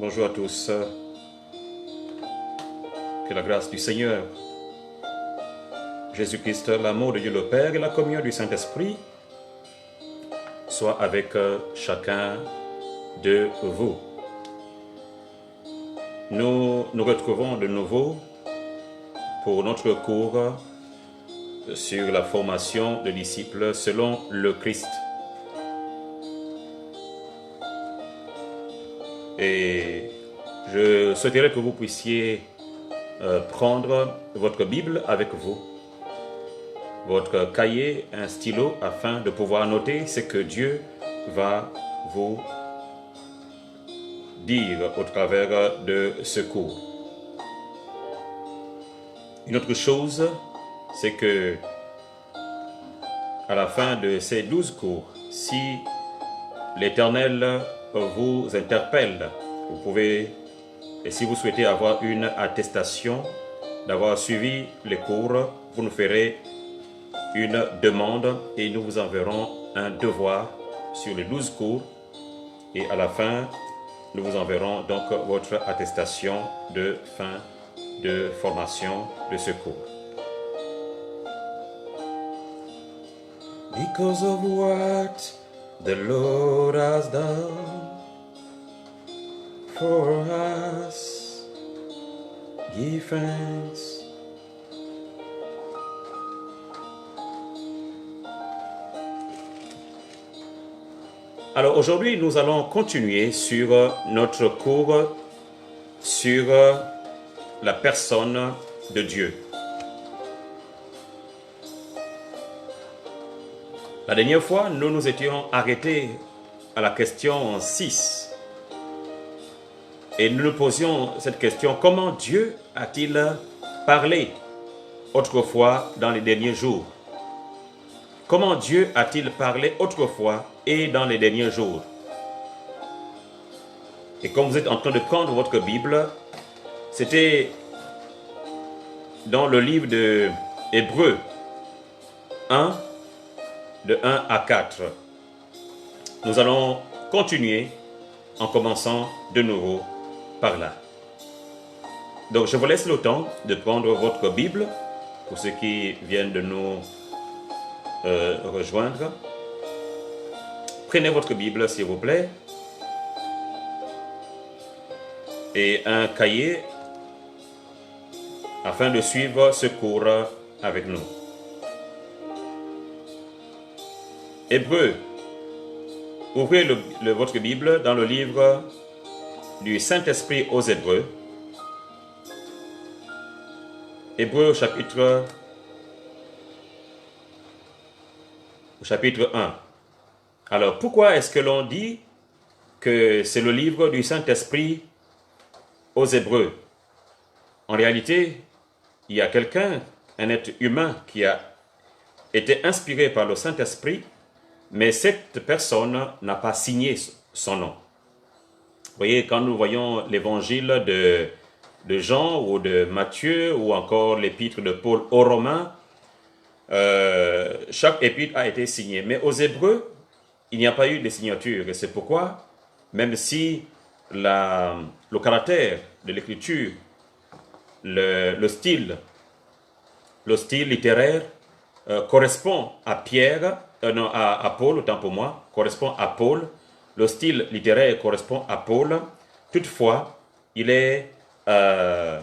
Bonjour à tous. Que la grâce du Seigneur Jésus-Christ, l'amour de Dieu le Père et la communion du Saint-Esprit soient avec chacun de vous. Nous nous retrouvons de nouveau pour notre cours sur la formation de disciples selon le Christ. Et je souhaiterais que vous puissiez prendre votre Bible avec vous, votre cahier, un stylo, afin de pouvoir noter ce que Dieu va vous dire au travers de ce cours. Une autre chose, c'est que à la fin de ces 12 cours, si l'Éternel vous interpelle, vous pouvez, et si vous souhaitez avoir une attestation d'avoir suivi les cours, vous nous ferez une demande et nous vous enverrons un devoir sur les 12 cours, et à la fin, nous vous enverrons donc votre attestation de fin de formation de ce cours. Because of what the Lord has done for us, give thanks. Alors aujourd'hui, nous allons continuer sur notre cours sur la personne de Dieu. La dernière fois, nous nous étions arrêtés à la question 6. Et nous nous posions cette question: comment Dieu a-t-il parlé autrefois dans les derniers jours? Comment Dieu a-t-il parlé autrefois et dans les derniers jours? Et comme vous êtes en train de prendre votre Bible, c'était dans le livre de Hébreux 1, de 1 à 4. Nous allons continuer en commençant de nouveau par là. Donc je vous laisse le temps de prendre votre Bible pour ceux qui viennent de nous rejoindre. Prenez votre Bible s'il vous plaît et un cahier afin de suivre ce cours avec nous. Hébreux, ouvrez votre Bible dans le livre du Saint-Esprit aux Hébreux. Hébreux au chapitre 1. Alors, pourquoi est-ce que l'on dit que c'est le livre du Saint-Esprit aux Hébreux? En réalité, il y a quelqu'un, un être humain, qui a été inspiré par le Saint-Esprit, mais cette personne n'a pas signé son nom. Vous voyez, quand nous voyons l'évangile de Jean ou de Matthieu ou encore l'épître de Paul aux Romains, chaque épître a été signé. Mais aux Hébreux, il n'y a pas eu de signature. Et c'est pourquoi, même si le caractère de l'écriture, le style littéraire correspond à à Paul, autant pour moi, correspond à Paul, le style littéraire correspond à Paul, toutefois, il est dans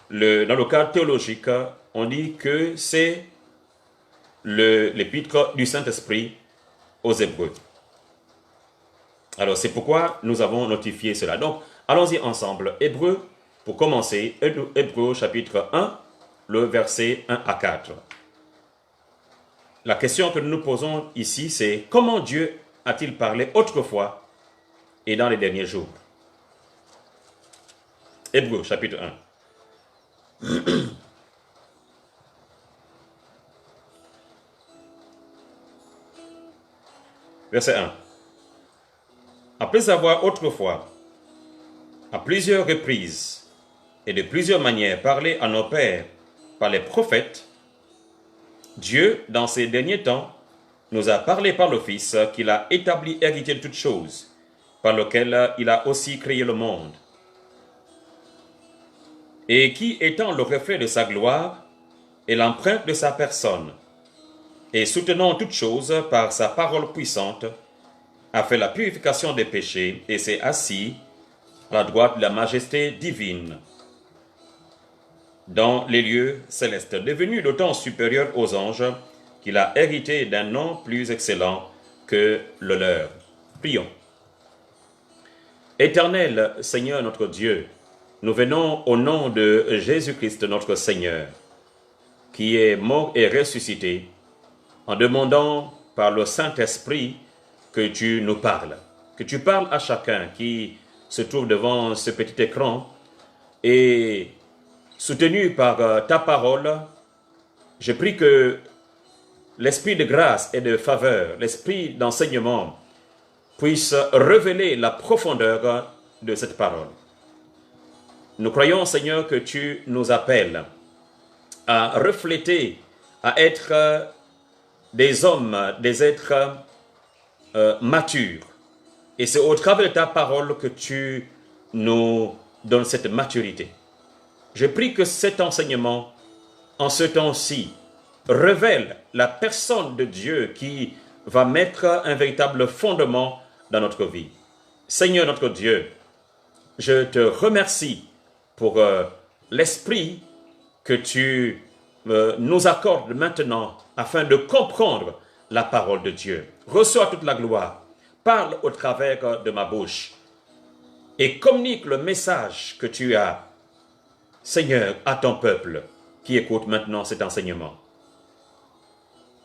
le cadre théologique, on dit que c'est l'épître du Saint-Esprit aux Hébreux. Alors c'est pourquoi nous avons notifié cela. Donc allons-y ensemble. Hébreux, pour commencer, Hébreux chapitre 1, le verset 1 à 4. La question que nous nous posons ici, c'est: comment Dieu a-t-il parlé autrefois et dans les derniers jours? Hébreux chapitre 1. Verset 1. Après avoir autrefois, à plusieurs reprises et de plusieurs manières, parlé à nos pères par les prophètes, Dieu, dans ces derniers temps, nous a parlé par le Fils qu'il a établi héritier de toutes choses, par lequel il a aussi créé le monde, et qui, étant le reflet de sa gloire et l'empreinte de sa personne, et soutenant toutes choses par sa parole puissante, a fait la purification des péchés et s'est assis à la droite de la majesté divine dans les lieux célestes, devenu d'autant supérieur aux anges qu'il a hérité d'un nom plus excellent que le leur. Prions. Éternel Seigneur notre Dieu, nous venons au nom de Jésus-Christ notre Seigneur, qui est mort et ressuscité, en demandant par le Saint-Esprit que tu nous parles, que tu parles à chacun qui se trouve devant ce petit écran et soutenu par ta parole. Je prie que l'esprit de grâce et de faveur, l'esprit d'enseignement puisse révéler la profondeur de cette parole. Nous croyons, Seigneur, que tu nous appelles à refléter, à être des hommes, des êtres matures. Et c'est au travers de ta parole que tu nous donnes cette maturité. Je prie que cet enseignement, en ce temps-ci, révèle la personne de Dieu qui va mettre un véritable fondement dans notre vie. Seigneur notre Dieu, je te remercie pour l'esprit que tu nous accordes maintenant afin de comprendre la parole de Dieu. Reçois toute la gloire. Parle au travers de ma bouche et communique le message que tu as, Seigneur, à ton peuple qui écoute maintenant cet enseignement.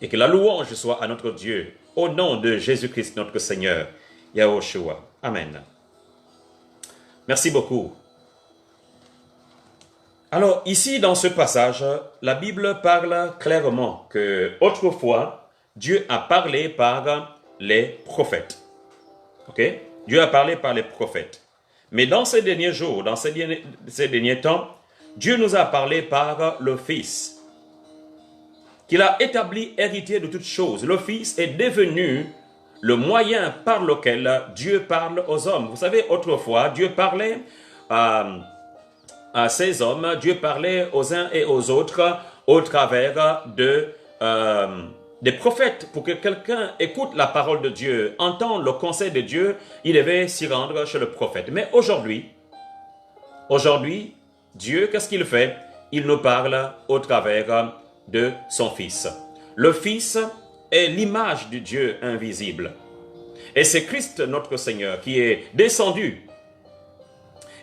Et que la louange soit à notre Dieu, au nom de Jésus-Christ notre Seigneur, Yahushua. Amen. Merci beaucoup. Alors, ici, dans ce passage, la Bible parle clairement que autrefois, Dieu a parlé par les prophètes. Ok? Dieu a parlé par les prophètes. Mais dans ces derniers jours, dans ces derniers temps, Dieu nous a parlé par le Fils, qu'il a établi héritier de toutes choses. Le Fils est devenu le moyen par lequel Dieu parle aux hommes. Vous savez, autrefois, Dieu parlait à ces hommes, Dieu parlait aux uns et aux autres au travers des prophètes. Pour que quelqu'un écoute la parole de Dieu, entende le conseil de Dieu, il devait s'y rendre chez le prophète. Mais aujourd'hui, Dieu, qu'est-ce qu'il fait? Il nous parle au travers de son Fils. Le Fils est l'image du Dieu invisible. Et c'est Christ notre Seigneur qui est descendu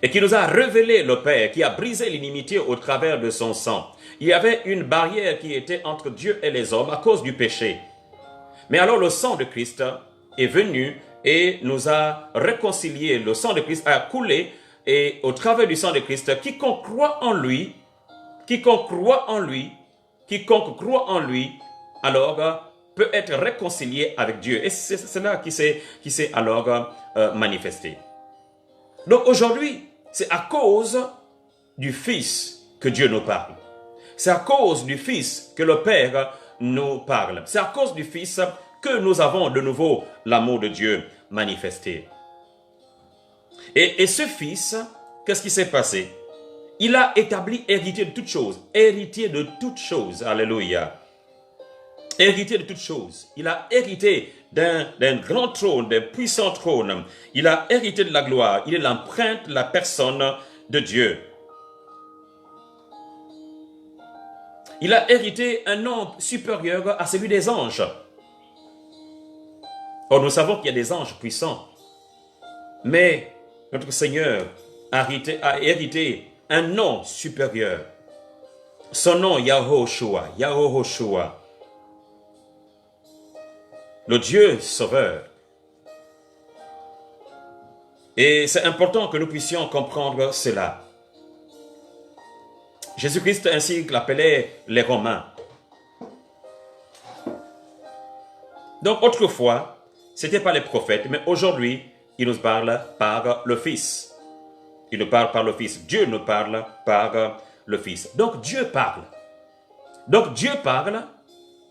et qui nous a révélé le Père, qui a brisé l'inimitié au travers de son sang. Il y avait une barrière qui était entre Dieu et les hommes à cause du péché. Mais alors le sang de Christ est venu et nous a réconciliés. Le sang de Christ a coulé et au travers du sang de Christ, quiconque croit en lui, alors peut être réconcilié avec Dieu. Et c'est cela qui s'est alors manifesté. Donc aujourd'hui, c'est à cause du Fils que Dieu nous parle. C'est à cause du Fils que le Père nous parle. C'est à cause du Fils que nous avons de nouveau l'amour de Dieu manifesté. Et ce Fils, qu'est-ce qui s'est passé? Il a établi héritier de toutes choses. Héritier de toutes choses. Alléluia. Héritier de toutes choses. Il a hérité d'un grand trône, d'un puissant trône. Il a hérité de la gloire. Il est l'empreinte de la personne de Dieu. Il a hérité un nom supérieur à celui des anges. Or, nous savons qu'il y a des anges puissants. Mais notre Seigneur a hérité un nom supérieur. Son nom, Yahushua. Le Dieu sauveur. Et c'est important que nous puissions comprendre cela. Jésus-Christ ainsi l'appelait les Romains. Donc autrefois, ce n'était pas les prophètes, mais aujourd'hui, il nous parle par le Fils. Il nous parle par le Fils. Dieu nous parle par le Fils. Donc Dieu parle.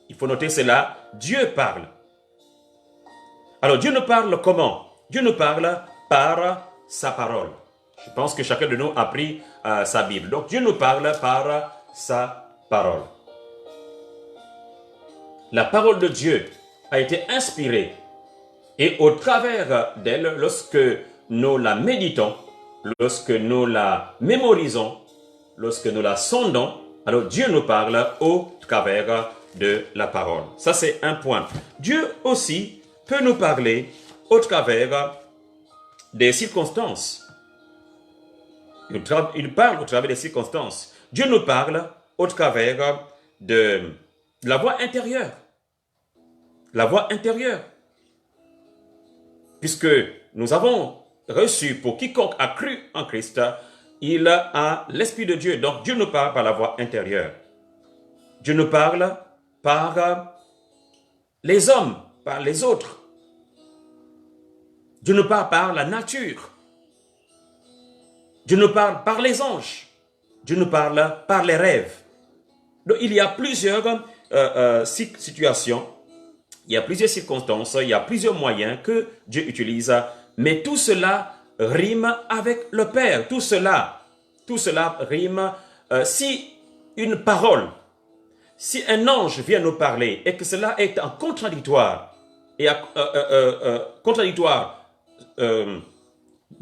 Il faut noter cela, Dieu parle. Alors Dieu nous parle comment? Dieu nous parle par sa parole. Je pense que chacun de nous a pris sa Bible. Donc Dieu nous parle par sa parole. La parole de Dieu a été inspirée et au travers d'elle, lorsque nous la méditons, lorsque nous la mémorisons, lorsque nous la sondons, alors Dieu nous parle au travers de la parole. Ça, c'est un point. Dieu aussi peut nous parler au travers des circonstances. Il parle au travers des circonstances. Dieu nous parle au travers de la voix intérieure. La voix intérieure. Puisque nous avons reçu, pour quiconque a cru en Christ, il a l'Esprit de Dieu. Donc Dieu nous parle par la voix intérieure. Dieu nous parle par les hommes, par les autres. Dieu nous parle par la nature. Dieu nous parle par les anges. Dieu nous parle par les rêves. Donc il y a plusieurs situations, il y a plusieurs circonstances, il y a plusieurs moyens que Dieu utilise, mais tout cela rime avec le Père. Tout cela rime. Si une parole, si un ange vient nous parler et que cela est en contradictoire,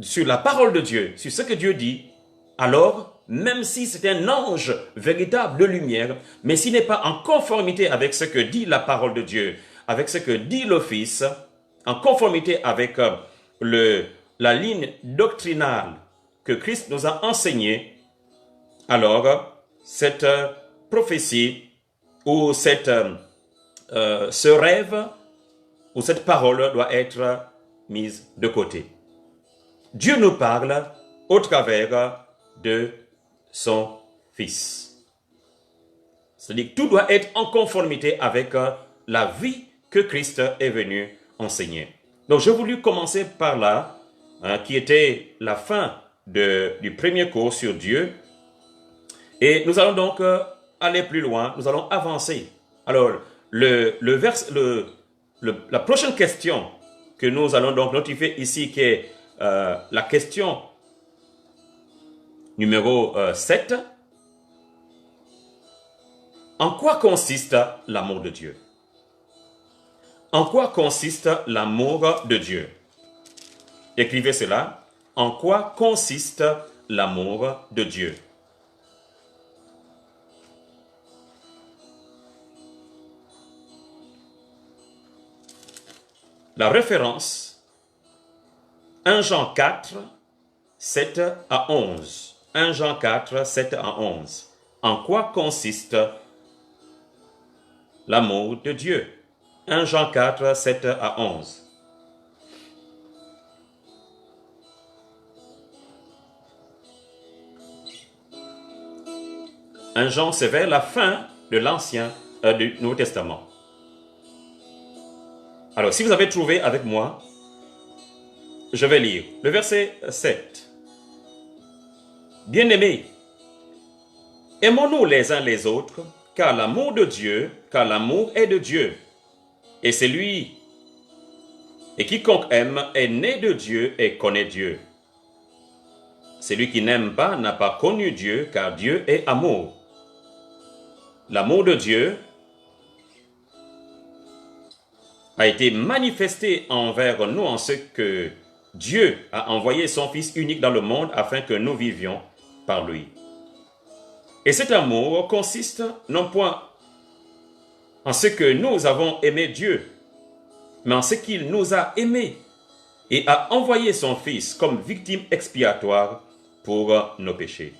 sur la parole de Dieu, sur ce que Dieu dit, alors, même si c'est un ange véritable de lumière, mais s'il n'est pas en conformité avec ce que dit la parole de Dieu, avec ce que dit le Fils, en conformité avec la ligne doctrinale que Christ nous a enseignée, alors cette prophétie ou ce rêve ou cette parole doit être mise de côté. Dieu nous parle au travers de son Fils. C'est-à-dire que tout doit être en conformité avec la vie que Christ est venu enseigner. Donc j'ai voulu commencer par là, qui était la fin du premier cours sur Dieu. Et nous allons donc aller plus loin, nous allons avancer. Alors, la prochaine question que nous allons donc notifier ici, qui est la question numéro 7. En quoi consiste l'amour de Dieu? En quoi consiste l'amour de Dieu? Écrivez cela. En quoi consiste l'amour de Dieu? La référence, 1 Jean 4, 7 à 11. 1 Jean 4, 7 à 11. En quoi consiste l'amour de Dieu? 1 Jean 4, 7 à 11. Un Jean, c'est vers la fin de du Nouveau Testament. Alors, si vous avez trouvé avec moi, je vais lire le verset 7. Bien-aimés, aimons-nous les uns les autres, car l'amour est de Dieu. Et c'est lui, et quiconque aime est né de Dieu et connaît Dieu. Celui qui n'aime pas n'a pas connu Dieu, car Dieu est amour. L'amour de Dieu a été manifesté envers nous en ce que Dieu a envoyé son Fils unique dans le monde afin que nous vivions par lui. Et cet amour consiste non point en ce que nous avons aimé Dieu, mais en ce qu'il nous a aimés et a envoyé son Fils comme victime expiatoire pour nos péchés.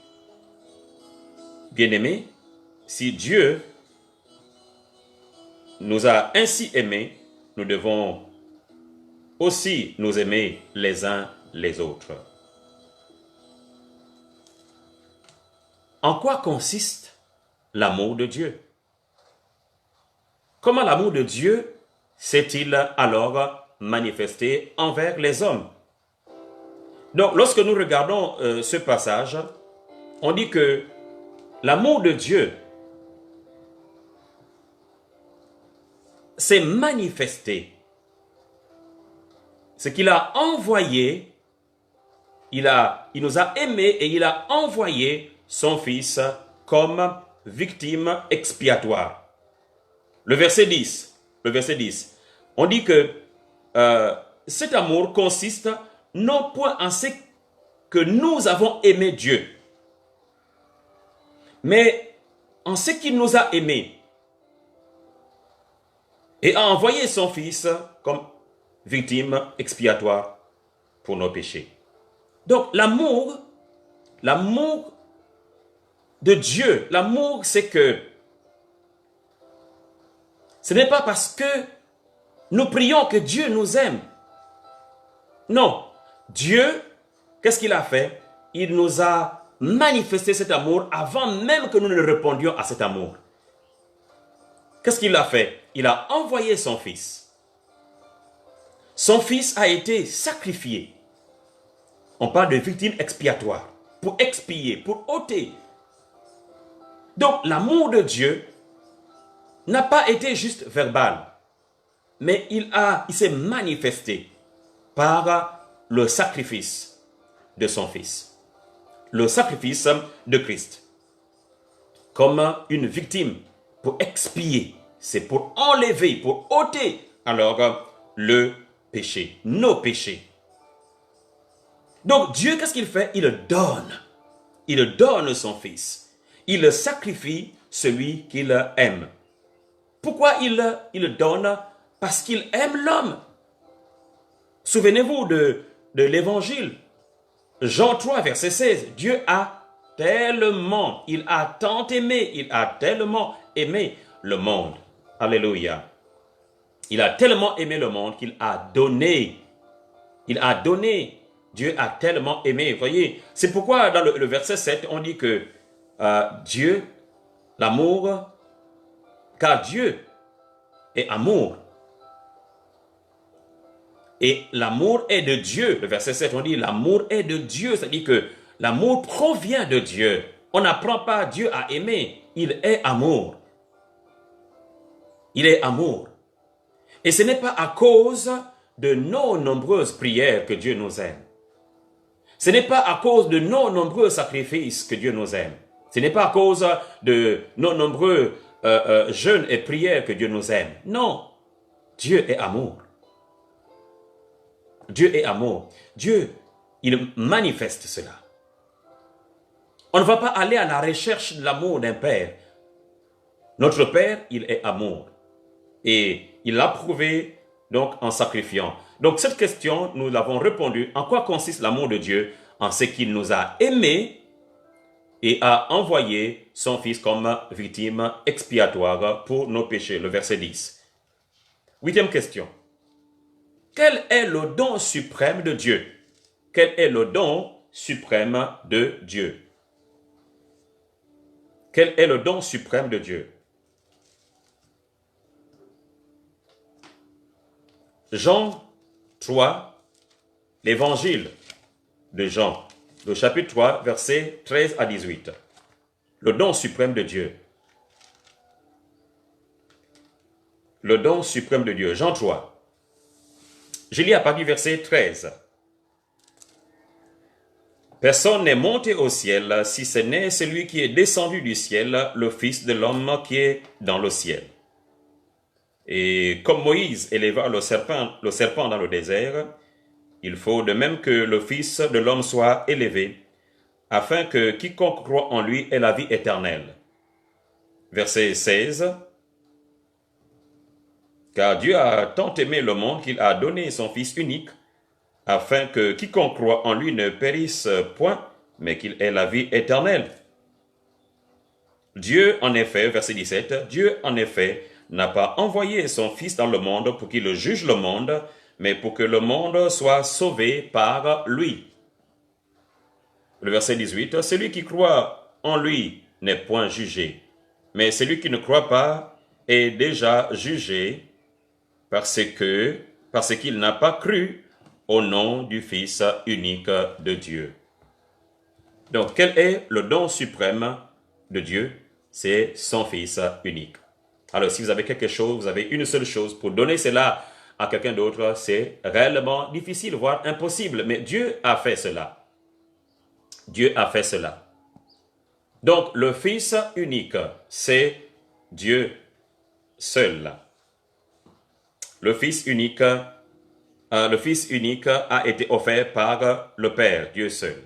Bien-aimés, si Dieu nous a ainsi aimés, nous devons aussi nous aimer les uns les autres. En quoi consiste l'amour de Dieu? Comment l'amour de Dieu s'est-il alors manifesté envers les hommes? Donc, lorsque nous regardons ce passage, on dit que l'amour de Dieu s'est manifesté. Ce qu'il a envoyé il nous a aimés et il a envoyé son Fils comme victime expiatoire. Le verset 10, on dit que cet amour consiste non point en ce que nous avons aimé Dieu, mais en ce qu'il nous a aimés et a envoyé son Fils comme victime expiatoire pour nos péchés. Donc l'amour de Dieu, l'amour, c'est que ce n'est pas parce que nous prions que Dieu nous aime. Non, Dieu, qu'est-ce qu'il a fait? Il nous a manifesté cet amour avant même que nous ne répondions à cet amour. Qu'est-ce qu'il a fait? Il a envoyé son Fils. Son Fils a été sacrifié. On parle de victime expiatoire, pour expier, pour ôter. Donc l'amour de Dieu n'a pas été juste verbal, mais il s'est manifesté par le sacrifice de son Fils, le sacrifice de Christ, comme une victime pour expier, c'est pour enlever, pour ôter alors le péché, nos péchés. Donc Dieu, qu'est-ce qu'il fait? Il donne son Fils, il sacrifie celui qu'il aime. Pourquoi il donne? Parce qu'il aime l'homme. Souvenez-vous de l'évangile. Jean 3, verset 16. Dieu il a tant aimé, il a tellement aimé le monde. Alléluia. Il a tellement aimé le monde qu'il a donné. Il a donné. Dieu a tellement aimé. Vous voyez, c'est pourquoi dans le verset 7, on dit que Dieu, l'amour, car Dieu est amour. Et l'amour est de Dieu. Le verset 7, on dit l'amour est de Dieu. C'est-à-dire que l'amour provient de Dieu. On n'apprend pas Dieu à aimer. Il est amour. Il est amour. Et ce n'est pas à cause de nos nombreuses prières que Dieu nous aime. Ce n'est pas à cause de nos nombreux sacrifices que Dieu nous aime. Ce n'est pas à cause de nos nombreux jeûnes et prières que Dieu nous aime. Non. Dieu est amour. Dieu est amour. Dieu, il manifeste cela. On ne va pas aller à la recherche de l'amour d'un père. Notre Père, il est amour. Et il l'a prouvé donc en sacrifiant. Donc cette question, nous l'avons répondu. En quoi consiste l'amour de Dieu? En ce qu'il nous a aimés et a envoyé son Fils comme victime expiatoire pour nos péchés. Le verset 10. Huitième question. Quel est le don suprême de Dieu? Quel est le don suprême de Dieu? Quel est le don suprême de Dieu? Jean 3, l'évangile de Jean, le chapitre 3, versets 13 à 18. Le don suprême de Dieu. Le don suprême de Dieu. Jean 3. Je lis à partir du verset 13. Personne n'est monté au ciel, si ce n'est celui qui est descendu du ciel, le Fils de l'homme qui est dans le ciel. Et comme Moïse éleva le serpent dans le désert, il faut de même que le Fils de l'homme soit élevé, afin que quiconque croit en lui ait la vie éternelle. Verset 16. Car Dieu a tant aimé le monde qu'il a donné son Fils unique, afin que quiconque croit en lui ne périsse point, mais qu'il ait la vie éternelle. Dieu, en effet, verset 17, Dieu, en effet, n'a pas envoyé son Fils dans le monde pour qu'il juge le monde, mais pour que le monde soit sauvé par lui. Le verset 18, celui qui croit en lui n'est point jugé, mais celui qui ne croit pas est déjà jugé, parce qu'il n'a pas cru au nom du Fils unique de Dieu. Donc, quel est le don suprême de Dieu? C'est son Fils unique. Alors, si vous avez quelque chose, vous avez une seule chose, pour donner cela à quelqu'un d'autre, c'est réellement difficile, voire impossible. Mais Dieu a fait cela. Dieu a fait cela. Donc, le Fils unique, c'est Dieu seul. Le Fils unique a été offert par le Père, Dieu seul.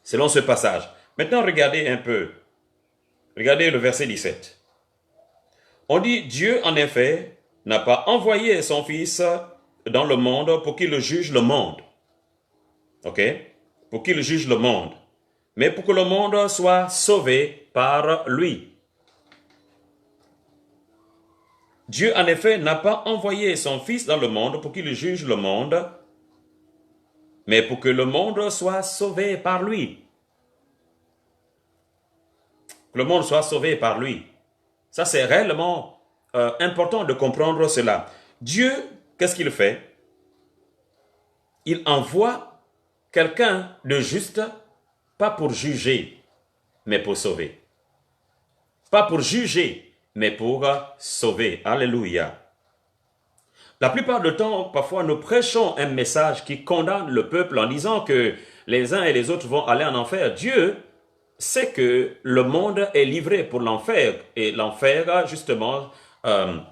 Selon ce passage. Maintenant, regardez un peu. Regardez le verset 17. On dit, Dieu, en effet, n'a pas envoyé son Fils dans le monde pour qu'il juge le monde. Ok? Pour qu'il juge le monde. Mais pour que le monde soit sauvé par lui. Dieu, en effet, n'a pas envoyé son Fils dans le monde pour qu'il juge le monde, mais pour que le monde soit sauvé par lui. Que le monde soit sauvé par lui. Ça, c'est réellement important de comprendre cela. Dieu, qu'est-ce qu'il fait? Il envoie quelqu'un de juste, pas pour juger, mais pour sauver. Pas pour juger, mais pour sauver. Alléluia. La plupart du temps, parfois, nous prêchons un message qui condamne le peuple en disant que les uns et les autres vont aller en enfer. Dieu sait que le monde est livré pour l'enfer. Et l'enfer, justement, le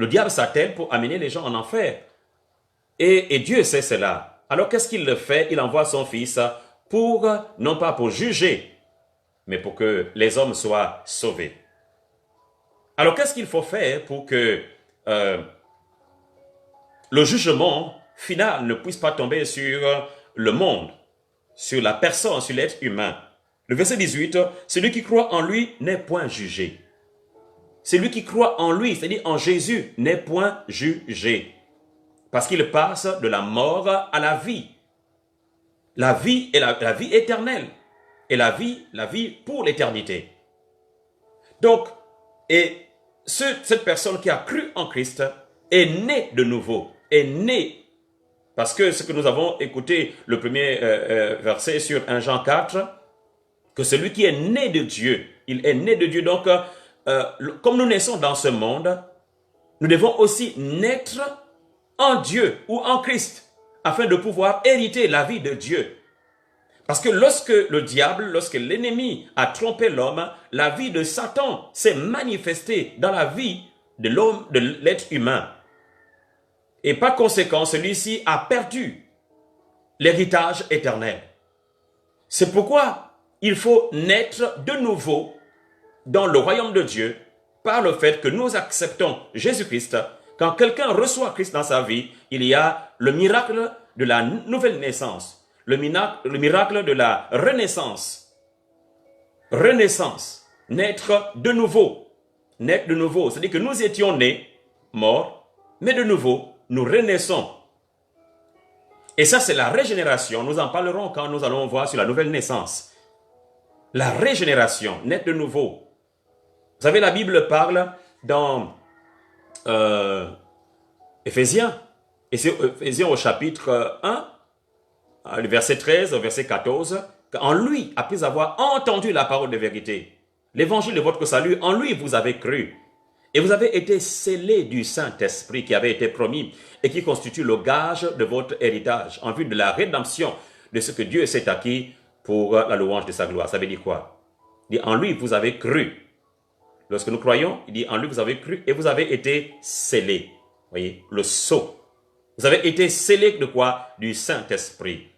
diable s'attelle pour amener les gens en enfer. Et Dieu sait cela. Alors qu'est-ce qu'il le fait? Il envoie son Fils pour, non pas pour juger, mais pour que les hommes soient sauvés. Alors qu'est-ce qu'il faut faire pour que le jugement final ne puisse pas tomber sur le monde, sur la personne, sur l'être humain? Le verset 18, celui qui croit en lui n'est point jugé. Celui qui croit en lui, c'est-à-dire en Jésus, n'est point jugé. Parce qu'il passe de la mort à la vie. La vie est la vie éternelle. Et la vie pour l'éternité. Donc, et cette personne qui a cru en Christ est née de nouveau. Est née. Parce que ce que nous avons écouté, le premier verset sur 1 Jean 4, que celui qui est né de Dieu, il est né de Dieu. Donc, comme nous naissons dans ce monde, nous devons aussi naître en Dieu ou en Christ, afin de pouvoir hériter la vie de Dieu. Parce que lorsque le diable, lorsque l'ennemi a trompé l'homme, la vie de Satan s'est manifestée dans la vie de l'homme, de l'être humain. Et par conséquent, celui-ci a perdu l'héritage éternel. C'est pourquoi il faut naître de nouveau dans le royaume de Dieu par le fait que nous acceptons Jésus-Christ. Quand quelqu'un reçoit Christ dans sa vie, il y a le miracle de la nouvelle naissance, le miracle de la renaissance. Renaissance, naître de nouveau. Naître de nouveau, c'est-à-dire que nous étions nés, morts, mais de nouveau, nous renaissons. Et ça, c'est la régénération. Nous en parlerons quand nous allons voir sur la nouvelle naissance. La régénération, naître de nouveau. Vous savez, la Bible parle dans Éphésiens au chapitre 1, le verset 13 au verset 14, qu'en lui, après avoir entendu la parole de vérité, l'évangile de votre salut, en lui vous avez cru. Et vous avez été scellés du Saint-Esprit qui avait été promis et qui constitue le gage de votre héritage en vue de la rédemption de ce que Dieu s'est acquis pour la louange de sa gloire. Ça veut dire quoi? Il dit, en lui vous avez cru. Lorsque nous croyons, il dit, en lui vous avez cru et vous avez été scellés. Vous voyez, le sceau. Vous avez été scellés de quoi? Du Saint-Esprit,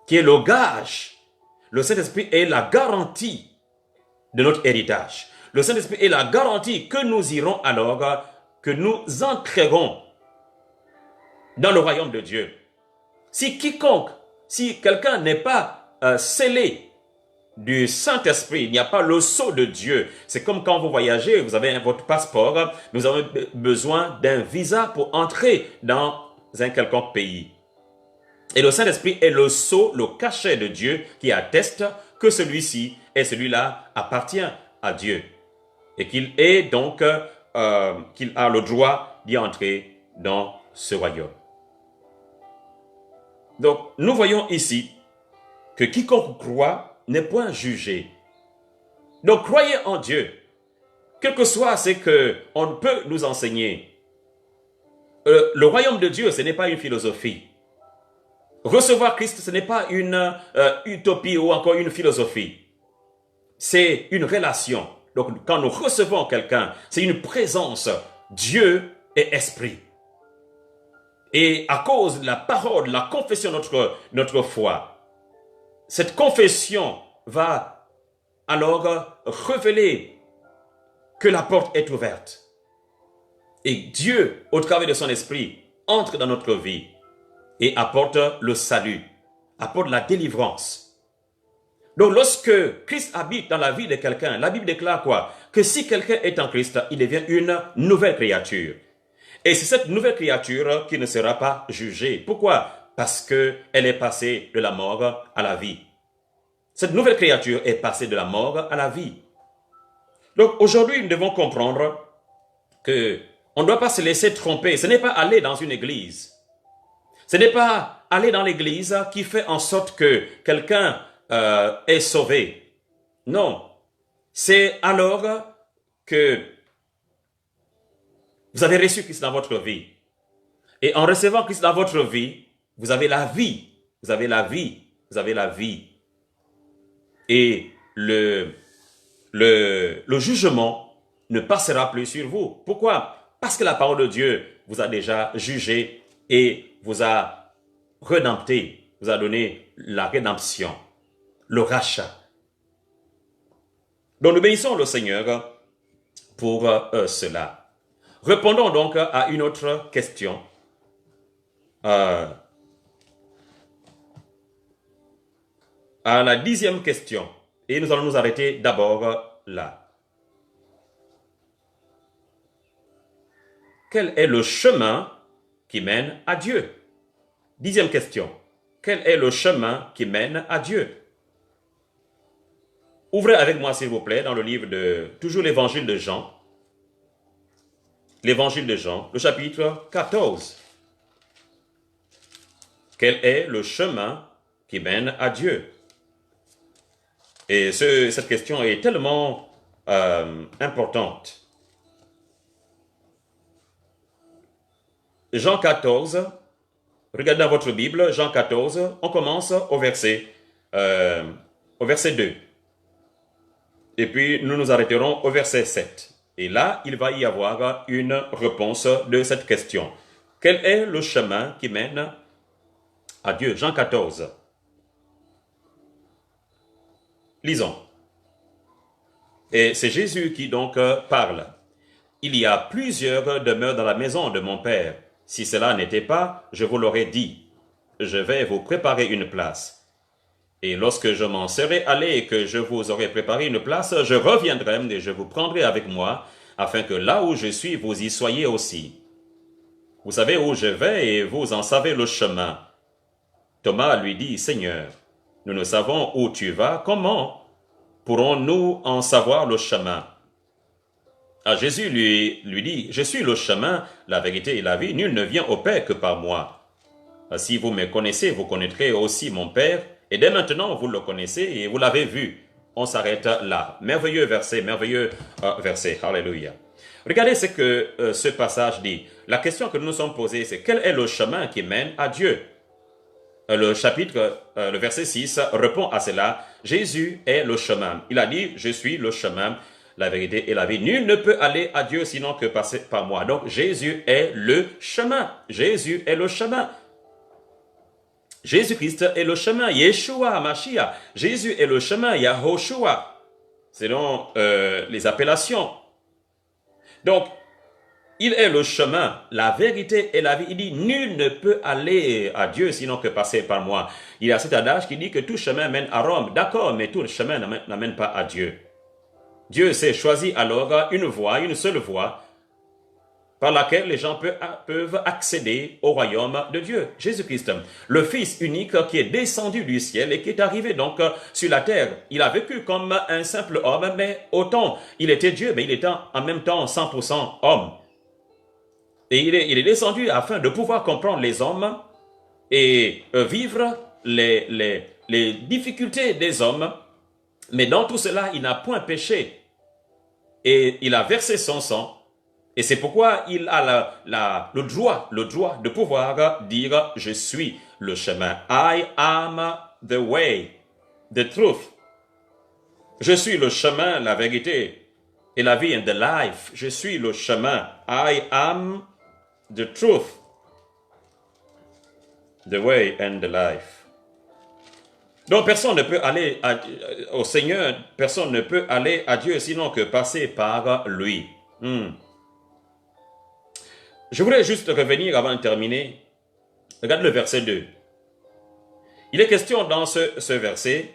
qui est le gage. Le Saint-Esprit est la garantie de notre héritage. Le Saint-Esprit est la garantie que nous irons alors, que nous entrerons dans le royaume de Dieu. Si quelqu'un n'est pas scellé du Saint-Esprit, il n'y a pas le sceau de Dieu. C'est comme quand vous voyagez, vous avez votre passeport, vous avez besoin d'un visa pour entrer dans un quelconque pays. Et le Saint-Esprit est le sceau, le cachet de Dieu qui atteste que celui-ci et celui-là appartient à Dieu. Et qu'il est donc, qu'il a le droit d'y entrer dans ce royaume. Donc, nous voyons ici que quiconque croit n'est point jugé. Donc, croyez en Dieu. Quel que soit ce qu'on peut nous enseigner. Le royaume de Dieu, ce n'est pas une philosophie. Recevoir Christ, ce n'est pas une utopie ou encore une philosophie. C'est une relation. Donc, quand nous recevons quelqu'un, c'est une présence. Dieu est esprit. Et à cause de la parole, de la confession de notre foi, cette confession va alors révéler que la porte est ouverte. Et Dieu, au travers de son esprit, entre dans notre vie et apporte le salut, apporte la délivrance. Donc lorsque Christ habite dans la vie de quelqu'un, la Bible déclare quoi? Que si quelqu'un est en Christ, il devient une nouvelle créature. Et c'est cette nouvelle créature qui ne sera pas jugée. Pourquoi? Parce qu'elle est passée de la mort à la vie. Cette nouvelle créature est passée de la mort à la vie. Donc aujourd'hui, nous devons comprendre que on ne doit pas se laisser tromper. Ce n'est pas aller dans une église. Ce n'est pas aller dans l'église qui fait en sorte que quelqu'un est sauvé. Non. C'est alors que vous avez reçu Christ dans votre vie. Et en recevant Christ dans votre vie, vous avez la vie. Vous avez la vie. Vous avez la vie. Et le jugement ne passera plus sur vous. Pourquoi? Parce que la parole de Dieu vous a déjà jugé et vous a redempté, vous a donné la rédemption, le rachat. Donc nous bénissons le Seigneur pour cela. Répondons donc à une autre question. À la 10e question. Et nous allons nous arrêter d'abord là. Quel est le chemin qui mène à Dieu? 10e question. Quel est le chemin qui mène à Dieu? Ouvrez avec moi, s'il vous plaît, dans le livre de, toujours l'évangile de Jean. L'évangile de Jean, le chapitre 14. Quel est le chemin qui mène à Dieu? Et cette question est tellement importante. Jean 14, regardez dans votre Bible, Jean 14, on commence au verset 2. Et puis nous nous arrêterons au verset 7. Et là, il va y avoir une réponse de cette question. Quel est le chemin qui mène à Dieu? Jean 14. Lisons. Et c'est Jésus qui donc parle. Il y a plusieurs demeures dans la maison de mon Père. Si cela n'était pas, je vous l'aurais dit. Je vais vous préparer une place. Et lorsque je m'en serai allé et que je vous aurai préparé une place, je reviendrai et je vous prendrai avec moi, afin que là où je suis, vous y soyez aussi. Vous savez où je vais et vous en savez le chemin. Thomas lui dit, Seigneur, nous ne savons où tu vas, comment pourrons-nous en savoir le chemin? Jésus lui dit, je suis le chemin, la vérité et la vie, nul ne vient au Père que par moi. Si vous me connaissez, vous connaîtrez aussi mon Père, et dès maintenant vous le connaissez et vous l'avez vu. On s'arrête là. Merveilleux verset, alléluia. Regardez ce que ce passage dit. La question que nous nous sommes posée, c'est quel est le chemin qui mène à Dieu? Le chapitre, le verset 6 répond à cela. Jésus est le chemin. Il a dit, je suis le chemin, la vérité et la vie. Nul ne peut aller à Dieu sinon que passer par moi. Donc Jésus est le chemin. Jésus est le chemin. Jésus-Christ est le chemin. Yeshua, Mashiach. Jésus est le chemin. Yahoshua. Selon les appellations. Donc, il est le chemin, la vérité et la vie. Il dit, nul ne peut aller à Dieu sinon que passer par moi. Il y a cet adage qui dit que tout chemin mène à Rome. D'accord, mais tout chemin n'amène pas à Dieu. Dieu s'est choisi alors une voie, une seule voie, par laquelle les gens peuvent accéder au royaume de Dieu. Jésus-Christ, le Fils unique qui est descendu du ciel et qui est arrivé donc sur la terre. Il a vécu comme un simple homme, mais autant il était Dieu, mais il était en même temps 100% homme. Et il est descendu afin de pouvoir comprendre les hommes et vivre les difficultés des hommes. Mais dans tout cela, il n'a point péché. Et il a versé son sang Et c'est pourquoi il a le droit de pouvoir dire, je suis le chemin. I am the way, the truth. Je suis le chemin, la vérité et la vie, and the life. Je suis le chemin. I am the truth, the way and the life. Donc personne ne peut aller au Seigneur, personne ne peut aller à Dieu sinon que passer par lui. Je voudrais juste revenir avant de terminer. Regarde le verset 2. Il est question dans ce verset,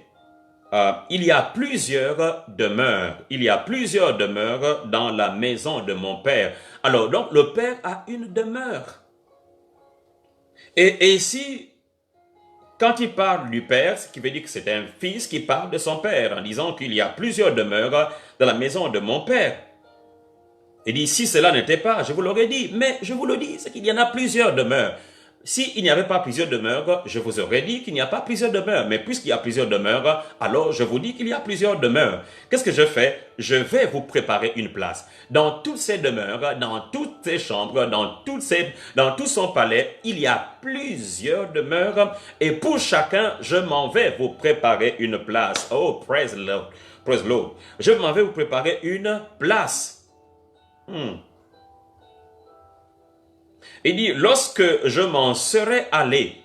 il y a plusieurs demeures. Il y a plusieurs demeures dans la maison de mon Père. Alors, donc, le Père a une demeure. Et ici, quand il parle du Père, ce qui veut dire que c'est un fils qui parle de son Père, en disant qu'il y a plusieurs demeures dans la maison de mon Père. Il dit, si cela n'était pas, je vous l'aurais dit, mais je vous le dis, c'est qu'il y en a plusieurs demeures. S'il n'y avait pas plusieurs demeures, je vous aurais dit qu'il n'y a pas plusieurs demeures. Mais puisqu'il y a plusieurs demeures, alors je vous dis qu'il y a plusieurs demeures. Qu'est-ce que je fais? Je vais vous préparer une place. Dans toutes ces demeures, dans toutes ces chambres, dans tout son palais, il y a plusieurs demeures. Et pour chacun, je m'en vais vous préparer une place. Oh, praise the Lord. Praise the Lord. Je m'en vais vous préparer une place. Il dit, lorsque je m'en serai allé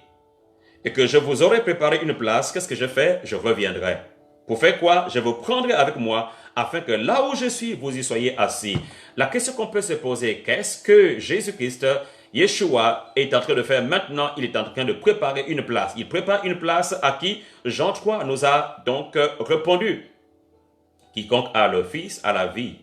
et que je vous aurai préparé une place, qu'est-ce que je fais? Je reviendrai. Pour faire quoi? Je vous prendrai avec moi afin que là où je suis, vous y soyez assis. La question qu'on peut se poser, qu'est-ce que Jésus-Christ, Yeshua, est en train de faire maintenant? Il est en train de préparer une place. Il prépare une place à qui? Jean 3 nous a donc répondu. Quiconque a le Fils a la vie.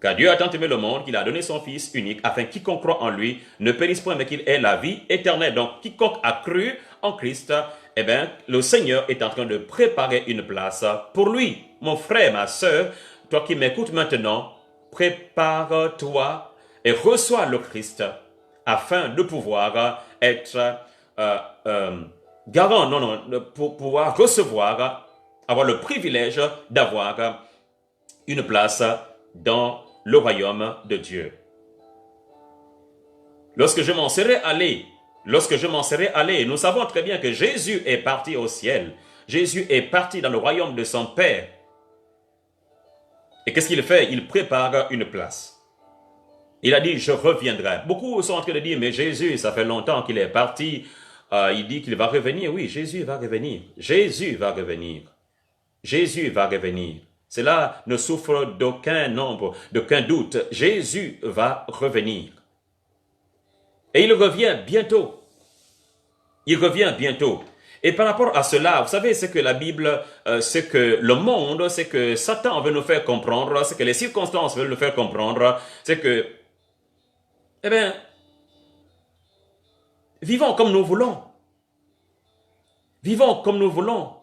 Car Dieu a tant aimé le monde qu'il a donné son Fils unique, afin que quiconque croit en lui ne périsse point, mais qu'il ait la vie éternelle. Donc, quiconque a cru en Christ, eh bien, le Seigneur est en train de préparer une place pour lui. Mon frère, ma sœur, toi qui m'écoutes maintenant, prépare-toi et reçois le Christ, afin de pouvoir être garant, pour pouvoir recevoir, avoir le privilège d'avoir une place dans le royaume de Dieu. Lorsque je m'en serai allé, nous savons très bien que Jésus est parti au ciel. Jésus est parti dans le royaume de son Père. Et qu'est-ce qu'il fait? Il prépare une place. Il a dit, je reviendrai. Beaucoup sont en train de dire, mais Jésus, ça fait longtemps qu'il est parti. Il dit qu'il va revenir. Oui, Jésus va revenir. Jésus va revenir. Jésus va revenir. Cela ne souffre d'aucun doute. Jésus va revenir. Et il revient bientôt. Il revient bientôt. Et par rapport à cela, vous savez, ce que la Bible, ce que le monde, ce que Satan veut nous faire comprendre, ce que les circonstances veulent nous faire comprendre, c'est que, eh bien, vivons comme nous voulons. Vivons comme nous voulons.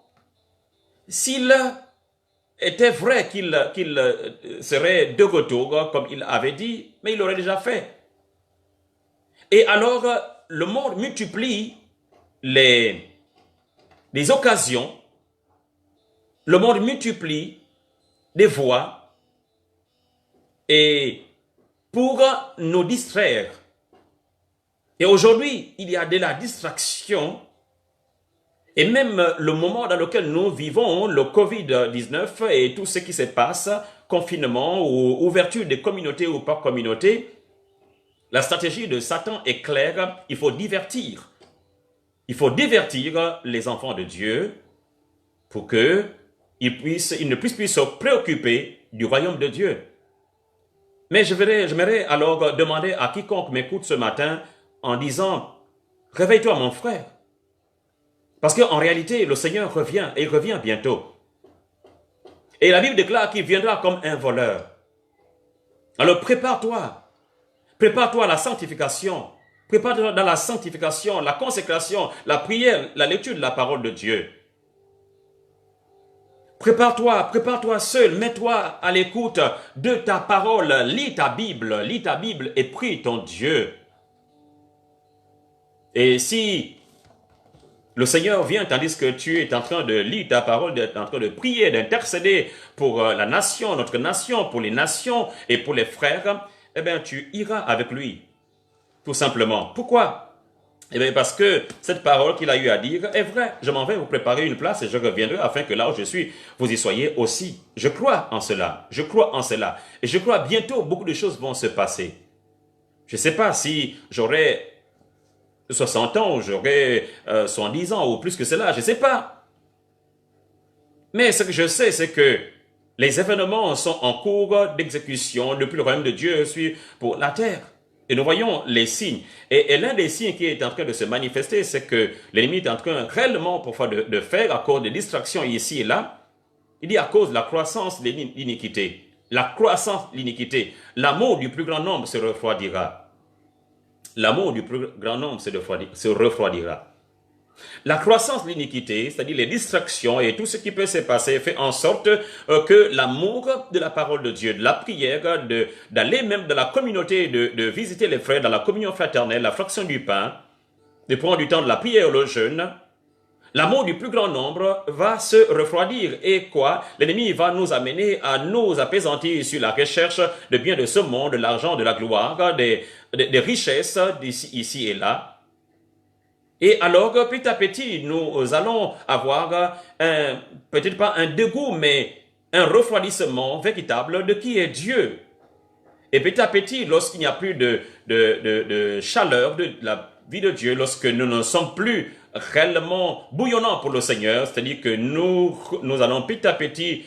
S'il était vrai qu'il serait de retour, comme il avait dit, mais il l'aurait déjà fait. Et alors, le monde multiplie les occasions, le monde multiplie des voies, et pour nous distraire. Et aujourd'hui, il y a de la distraction. Et même le moment dans lequel nous vivons, le Covid-19 et tout ce qui se passe, confinement ou ouverture des communautés ou pas communautés, la stratégie de Satan est claire, il faut divertir. Il faut divertir les enfants de Dieu pour qu'ils ne puissent plus se préoccuper du royaume de Dieu. Mais j'aimerais alors demander à quiconque m'écoute ce matin en disant, réveille-toi mon frère. Parce qu'en réalité, le Seigneur revient, et il revient bientôt. Et la Bible déclare qu'il viendra comme un voleur. Alors prépare-toi. Prépare-toi à la sanctification. Prépare-toi dans la sanctification, la consécration, la prière, la lecture de la parole de Dieu. Prépare-toi seul, mets-toi à l'écoute de ta parole, lis ta Bible et prie ton Dieu. Et si le Seigneur vient tandis que tu es en train de lire ta parole, en train de prier, d'intercéder pour la nation, notre nation, pour les nations et pour les frères, eh bien, tu iras avec lui, tout simplement. Pourquoi? Eh bien, parce que cette parole qu'il a eu à dire est vraie. Je m'en vais vous préparer une place et je reviendrai afin que là où je suis, vous y soyez aussi. Je crois en cela. Je crois en cela. Et je crois bientôt beaucoup de choses vont se passer. Je ne sais pas si j'aurai 60 ans, ou j'aurai 70 ans ou plus que cela. Je ne sais pas. Mais ce que je sais, c'est que les événements sont en cours d'exécution depuis le royaume de Dieu suit pour la terre. Et nous voyons les signes. Et l'un des signes qui est en train de se manifester, c'est que l'ennemi est en train réellement parfois de faire à cause de distractions ici et là. Il dit à cause de la croissance de l'iniquité. La croissance de l'iniquité. L'amour du plus grand nombre se refroidira. L'amour du plus grand nombre se refroidira. La croissance de l'iniquité, c'est-à-dire les distractions et tout ce qui peut se passer, fait en sorte que l'amour de la parole de Dieu, de la prière, d'aller même dans la communauté, de visiter les frères dans la communion fraternelle, la fraction du pain, de prendre du temps de la prière, le jeûne, l'amour du plus grand nombre va se refroidir. Et quoi? L'ennemi va nous amener à nous apaisantir sur la recherche de biens de ce monde, de l'argent, de la gloire, des richesses ici et là. Et alors, petit à petit, nous allons avoir peut-être pas un dégoût, mais un refroidissement véritable de qui est Dieu. Et petit à petit, lorsqu'il n'y a plus de chaleur de la vie de Dieu, lorsque nous ne sommes plus réellement bouillonnants pour le Seigneur, c'est-à-dire que nous allons petit à petit,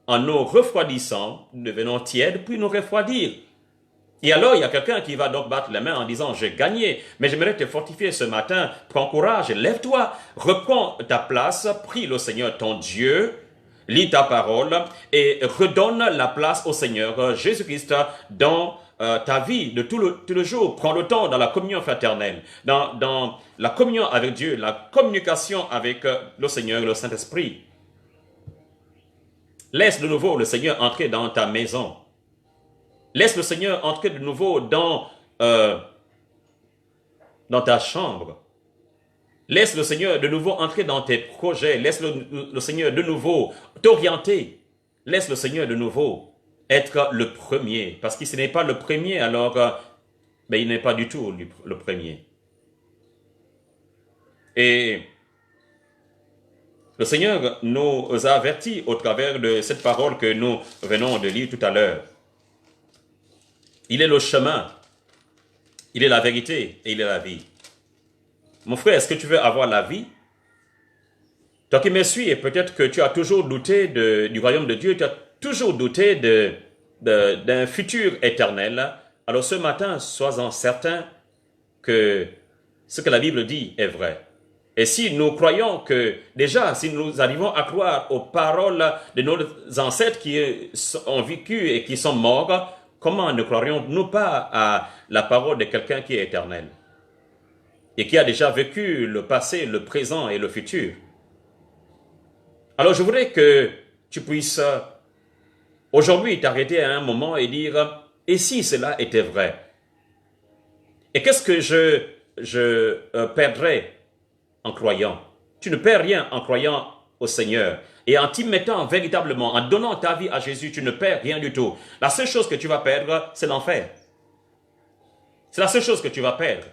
en nous refroidissant, devenons tièdes, puis nous refroidir. Et alors, il y a quelqu'un qui va donc battre les mains en disant « J'ai gagné, mais j'aimerais te fortifier ce matin. Prends courage, lève-toi, reprends ta place, prie le Seigneur ton Dieu, lis ta parole et redonne la place au Seigneur Jésus-Christ dans ta vie de tout le jour. Prends le temps dans la communion fraternelle, dans la communion avec Dieu, la communication avec le Seigneur et le Saint-Esprit. Laisse de nouveau le Seigneur entrer dans ta maison. Laisse le Seigneur entrer de nouveau dans ta chambre. Laisse le Seigneur de nouveau entrer dans tes projets. Laisse le Seigneur de nouveau t'orienter. Laisse le Seigneur de nouveau être le premier. Parce que si ce n'est pas le premier, alors il n'est pas du tout le premier. Et le Seigneur nous a avertis au travers de cette parole que nous venons de lire tout à l'heure. Il est le chemin, il est la vérité et il est la vie. Mon frère, est-ce que tu veux avoir la vie? Toi qui me suis, et peut-être que tu as toujours douté du royaume de Dieu, tu as toujours douté d'un futur éternel. Alors ce matin, sois-en certain que ce que la Bible dit est vrai. Et si nous croyons que, déjà, si nous arrivons à croire aux paroles de nos ancêtres qui ont vécu et qui sont morts, comment ne croirions-nous pas à la parole de quelqu'un qui est éternel et qui a déjà vécu le passé, le présent et le futur? Alors je voudrais que tu puisses aujourd'hui t'arrêter à un moment et dire « Et si cela était vrai? Et qu'est-ce que je perdrais en croyant? » Tu ne perds rien en croyant au Seigneur. Et en t'y mettant véritablement, en donnant ta vie à Jésus, tu ne perds rien du tout. La seule chose que tu vas perdre, c'est l'enfer. C'est la seule chose que tu vas perdre.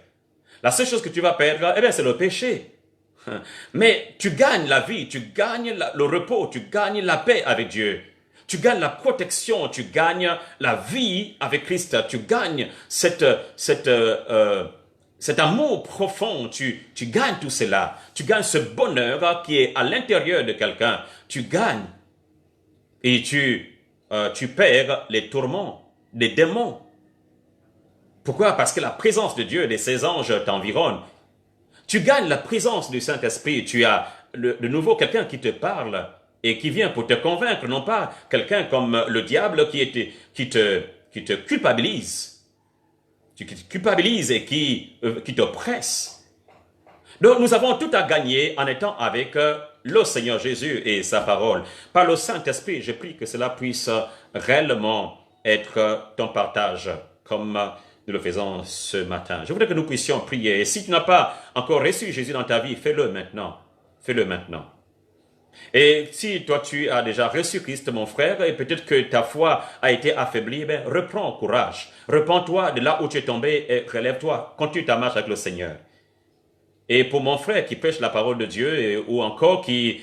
La seule chose que tu vas perdre, c'est le péché. Mais tu gagnes la vie, tu gagnes le repos, tu gagnes la paix avec Dieu. Tu gagnes la protection, tu gagnes la vie avec Christ. Tu gagnes cet amour profond, tu gagnes tout cela. Tu gagnes ce bonheur qui est à l'intérieur de quelqu'un. Tu gagnes et tu perds les tourments des démons. Pourquoi? Parce que la présence de Dieu et de ses anges t'environne. Tu gagnes la présence du Saint-Esprit. Tu as de nouveau quelqu'un qui te parle et qui vient pour te convaincre, non pas quelqu'un comme le diable qui te culpabilise. Qui te culpabilise et qui te presse. Donc nous avons tout à gagner en étant avec le Seigneur Jésus et sa parole. Par le Saint-Esprit, je prie que cela puisse réellement être ton partage, comme nous le faisons ce matin. Je voudrais que nous puissions prier. Et si tu n'as pas encore reçu Jésus dans ta vie, fais-le maintenant. Fais-le maintenant. Et si toi tu as déjà reçu Christ, mon frère, et peut-être que ta foi a été affaiblie, ben, reprends courage. Repends-toi de là où tu es tombé et relève-toi. Continue ta marche avec le Seigneur. Et pour mon frère qui prêche la parole de Dieu ou encore qui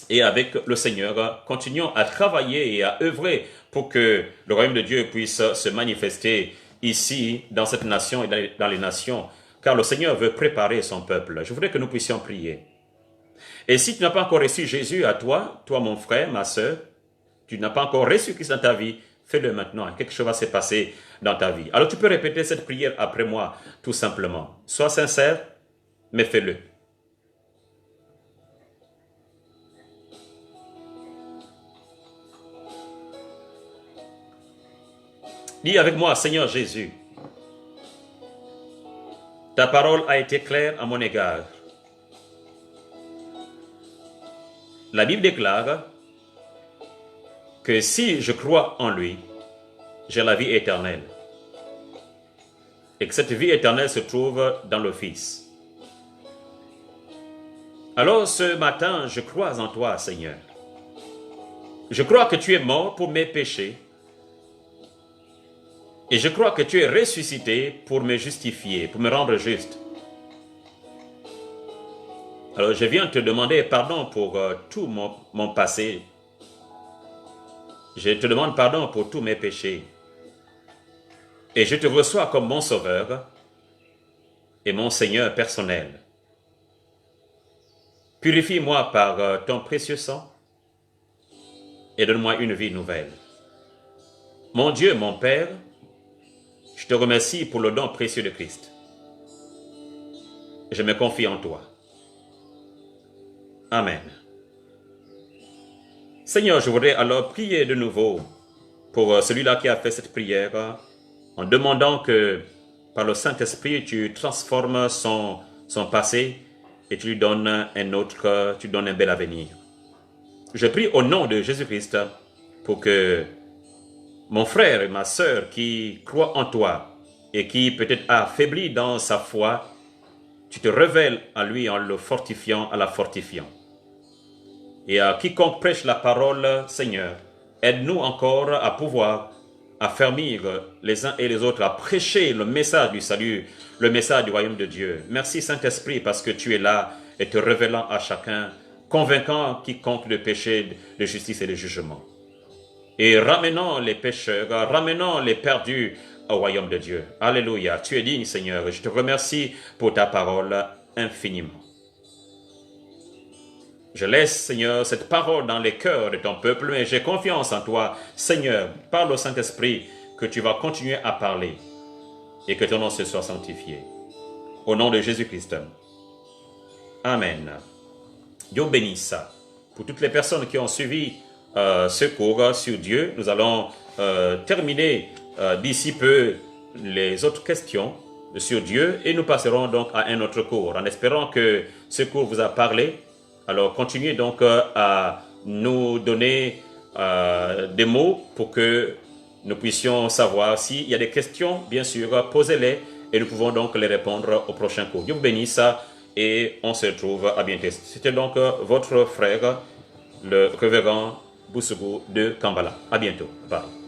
est avec le Seigneur, continuons à travailler et à œuvrer pour que le royaume de Dieu puisse se manifester ici, dans cette nation et dans les nations, car le Seigneur veut préparer son peuple. Je voudrais que nous puissions prier. Et si tu n'as pas encore reçu Jésus à toi, toi mon frère, ma sœur, tu n'as pas encore reçu Christ dans ta vie, fais-le maintenant. Quelque chose va se passer dans ta vie. Alors tu peux répéter cette prière après moi, tout simplement. Sois sincère, mais fais-le. Dis avec moi, Seigneur Jésus, ta parole a été claire à mon égard. La Bible déclare que si je crois en lui, j'ai la vie éternelle. Et que cette vie éternelle se trouve dans le Fils. Alors ce matin, je crois en toi, Seigneur. Je crois que tu es mort pour mes péchés. Et je crois que tu es ressuscité pour me justifier, pour me rendre juste. Alors je viens te demander pardon pour tout mon passé. Je te demande pardon pour tous mes péchés. Et je te reçois comme mon sauveur et mon Seigneur personnel. Purifie-moi par ton précieux sang et donne-moi une vie nouvelle. Mon Dieu, mon Père, je te remercie pour le don précieux de Christ. Je me confie en toi. Amen. Seigneur, je voudrais alors prier de nouveau pour celui-là qui a fait cette prière en demandant que par le Saint-Esprit, tu transformes son passé et tu lui donnes tu donnes un bel avenir. Je prie au nom de Jésus-Christ pour que mon frère et ma sœur qui croient en toi et qui peut-être a faibli dans sa foi, tu te révèles à lui en le fortifiant, en la fortifiant. Et à quiconque prêche la parole, Seigneur, aide-nous encore à pouvoir affermir les uns et les autres, à prêcher le message du salut, le message du royaume de Dieu. Merci Saint-Esprit parce que tu es là et te révélant à chacun, convainquant quiconque de péché, de justice et de jugement. Et ramenant les pécheurs, ramenant les perdus au royaume de Dieu. Alléluia, tu es digne Seigneur et je te remercie pour ta parole infiniment. Je laisse, Seigneur, cette parole dans les cœurs de ton peuple, mais j'ai confiance en toi, Seigneur, par le Saint-Esprit, que tu vas continuer à parler et que ton nom se soit sanctifié. Au nom de Jésus-Christ. Amen. Dieu bénisse. Pour toutes les personnes qui ont suivi ce cours sur Dieu, nous allons terminer d'ici peu les autres questions sur Dieu et nous passerons donc à un autre cours en espérant que ce cours vous a parlé. Alors, continuez donc à nous donner des mots pour que nous puissions savoir s'il y a des questions, bien sûr, posez-les et nous pouvons donc les répondre au prochain cours. Dieu vous bénisse et on se retrouve à bientôt. C'était donc votre frère, le révérend Boussougou de Kambala. À bientôt. Bye.